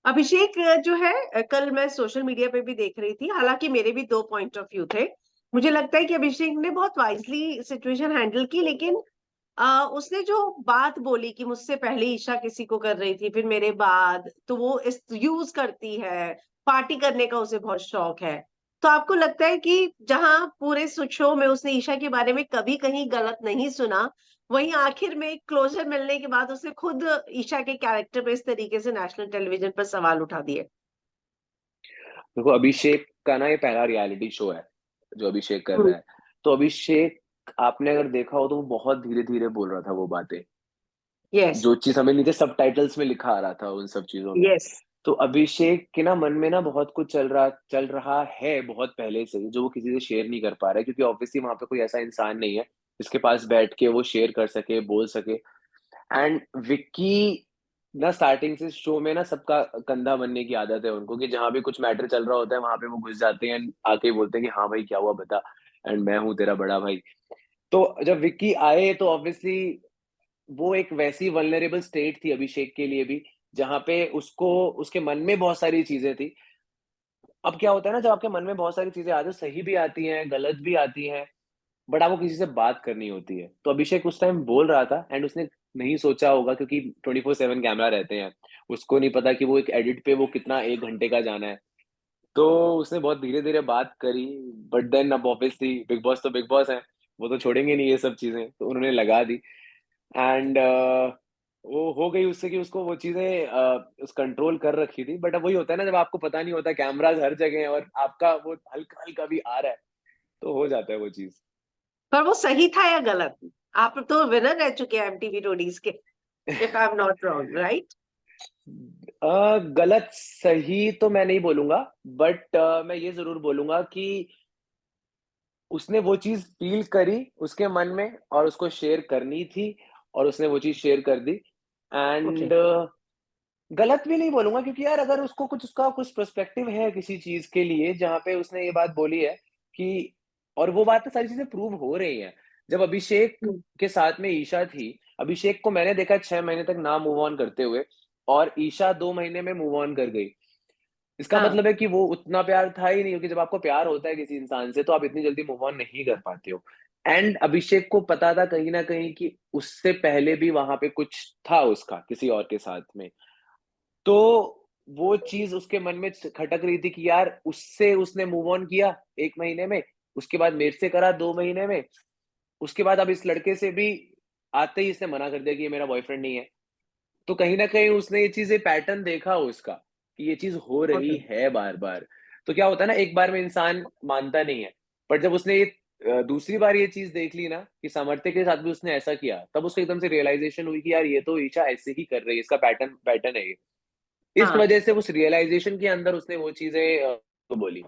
अभिषेक जो है कल मैं सोशल मीडिया पे भी देख रही थी, हालांकि मेरे भी दो पॉइंट ऑफ व्यू थे। मुझे लगता है कि अभिषेक ने बहुत वाइजली सिचुएशन हैंडल की, लेकिन उसने जो बात बोली कि मुझसे पहले ईशा किसी को कर रही थी, फिर मेरे बाद, तो वो इस यूज करती है, पार्टी करने का उसे बहुत शौक है। तो आपको लगता है कि जहां पूरे शो में उसने ईशा के बारे में कभी कहीं गलत नहीं सुना, वहीं आखिर में क्लोजर मिलने के बाद उसने खुद ईशा के कैरेक्टर पे इस तरीके से नेशनल टेलीविजन पर सवाल उठा दिए? देखो, अभिषेक का ना ये पहला रियलिटी शो है जो अभिषेक कर हम्म। रहा है। तो अभिषेक, आपने अगर देखा हो तो वो बहुत धीरे धीरे बोल रहा था वो बातें, यस। जो चीज हमें नीचे सबटाइटल्स में लिखा आ रहा था उन सब चीजों में। यस। तो अभिषेक के ना मन में ना बहुत कुछ चल रहा है बहुत पहले से ही, जो वो किसी से शेयर नहीं कर पा रहा है, क्योंकि ऑब्वियसली वहां पे कोई ऐसा इंसान नहीं है जिसके पास बैठ के वो शेयर कर सके, बोल सके। एंड विक्की ना स्टार्टिंग से शो में ना सबका कंधा बनने की आदत है उनको, कि जहां भी कुछ मैटर चल रहा होता है वहां पे वो घुस जाते हैं, आके बोलते हैं कि हाँ भाई क्या हुआ बता, एंड मैं हूँ तेरा बड़ा भाई। तो जब विक्की आए तो ऑब्वियसली वो एक वैसी वल्नरेबल स्टेट थी अभिषेक के लिए भी, जहां पे उसको उसके मन में बहुत सारी चीजें थी। अब क्या होता है ना, जब आपके मन में बहुत सारी चीजें आती है, सही भी आती हैं, गलत भी आती हैं, बट आपको किसी से बात करनी होती है। तो अभिषेक उस टाइम बोल रहा था, एंड उसने नहीं सोचा होगा, क्योंकि 24/7 कैमरा रहते हैं, उसको नहीं पता कि वो एक एडिट पे वो कितना 1 घंटे का जाना है। तो उसने बहुत धीरे धीरे बात करी, बट देन अब ऑब्वियसली बिग बॉस तो बिग बॉस है, वो तो छोड़ेंगे नहीं ये सब चीजें, तो उन्होंने लगा दी। एंड वो हो गई उससे कि उसको वो चीजें उस कंट्रोल कर रखी थी। बट अब वही होता है ना, जब आपको पता नहीं होता, कैमराज हर जगह है और आपका वो हल्का हल्का भी आ रहा है, तो हो जाता है वो चीज। पर वो सही था या गलत? आप तो विनर रह चुके हैं एमटीवी रोडीज के, if I am not wrong, right? गलत सही तो मैं नहीं बोलूंगा, बट मैं ये जरूर बोलूंगा कि उसने वो चीज फील करी उसके मन में और उसको शेयर करनी थी, और उसने वो चीज शेयर कर दी। ओके। एंड गलत भी नहीं बोलूंगा, क्योंकि यार अगर उसको कुछ उसका कुछ पर्सपेक्टिव है किसी चीज के लिए जहां पे उसने ये बात बोली है कि, और वो बात सारी चीजें प्रूव हो रही हैं। जब अभिषेक के साथ में ईशा थी, अभिषेक को मैंने देखा 6 महीने तक ना मूव ऑन करते हुए, और ईशा 2 महीने में मूव ऑन कर गई। इसका हाँ। मतलब है कि वो उतना प्यार था ही नहीं, क्योंकि जब आपको प्यार होता है किसी इंसान से तो आप इतनी जल्दी मूव ऑन नहीं कर पाते हो। एंड अभिषेक को पता था कहीं ना कहीं कि उससे पहले भी वहां पे कुछ था उसका किसी और के साथ में। तो वो चीज उसके मन में खटक रही थी कि यार उससे उसने मूव ऑन किया 1 महीने में, उसके बाद मेरे से करा 2 महीने में, उसके बाद अब इस लड़के से भी आते ही इसने मना कर दिया कि ये मेरा बॉयफ्रेंड नहीं है। तो कहीं ना कहीं उसने ये चीज, पैटर्न देखा उसका कि ये चीज हो रही ओके। है बार बार। तो क्या होता है ना, एक बार में इंसान मानता नहीं है, पर जब उसने ये दूसरी बार ये चीज देख ली ना कि सामर्थ्य के साथ भी उसने ऐसा किया, तब उसको एकदम से रियलाइजेशन हुई कि यार ये तो ईशा ऐसे ही कर रही है, इसका पैटर्न पैटर्न है ये। इस हाँ। वजह से उस रियलाइजेशन के अंदर उसने वो चीजें बोली।